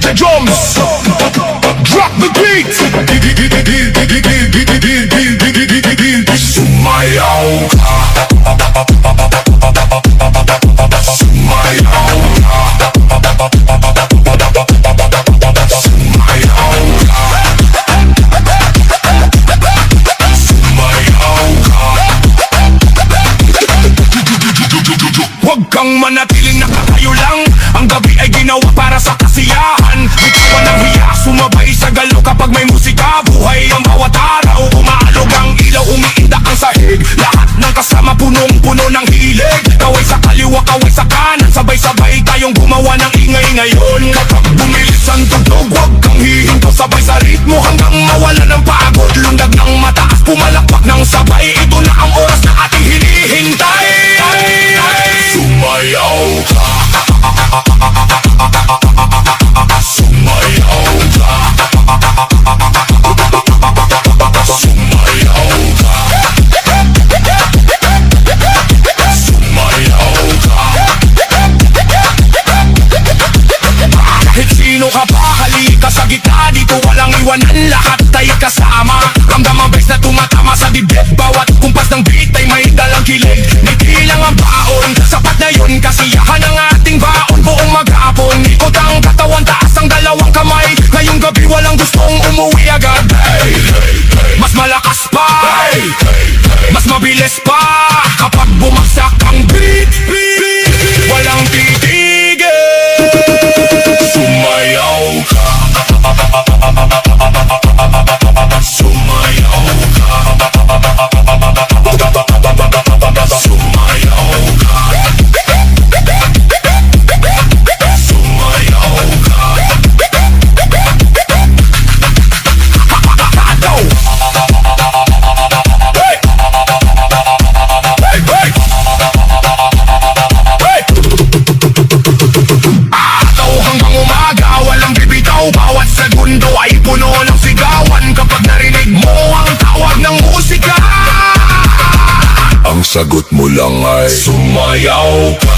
DJ Drums, drop the beat. Sumayaw ka, sumayaw ka, sumayaw ka, sumayaw ka. Huwag kang manatiling nakatayo lang. Ang gabi ay ginawa para sa kasiyahan. Bitawan ang hiya, sumabay sa galo kapag may musika. Buhay ang bawat araw, umaalog ang ilaw, umiindak ang sahig. Lahat ng kasama punong-puno ng hilig. Kaway sa kaliwa, kaway sa kanan, sabay-sabay tayong gumawa ng ingay ngayon. Kapag bumilis ang tugtog, huwag kang hihinto, sabay sa ritmo hanggang mawala ng pagod. Lundag ng mataas, pumalakpak ng sabay. Ito na ang oras na ating hinihintay. Sumayaw ka, sumayaw ka, sumayaw ka, sumayaw ka. Kahit sino ka pa, halika sa gitna. Dito walang iwanan, lahat ay kasama. Ramdam ang bass na tumatama sa dibdib. Bawat kumpas ng beat ay may dalang kilig. Hindi lang ang baon, sapat na yun, kasiyahan ang ating baon. Buong maghapon, ikot ang katawan, taas ang dalawang kamay. Ngayong gabi walang gustong umuwi agad. Hey, hey, hey. Mas malakas pa, hey, hey, hey. Mas mabilis pa. Kapag bumagsak ang beat, beat, walang titigil. Sumayaw ka, sumayaw ka, sumayaw ka, sumayaw ka. Hey! Hey! Hey! Hey! Ataw hanggang umaga, walang bibitaw. Bawat segundo ay puno ng sigawan. Kapag narinig mo ang tawag ng musika, ang sagot mo lang ay sumayaw ka.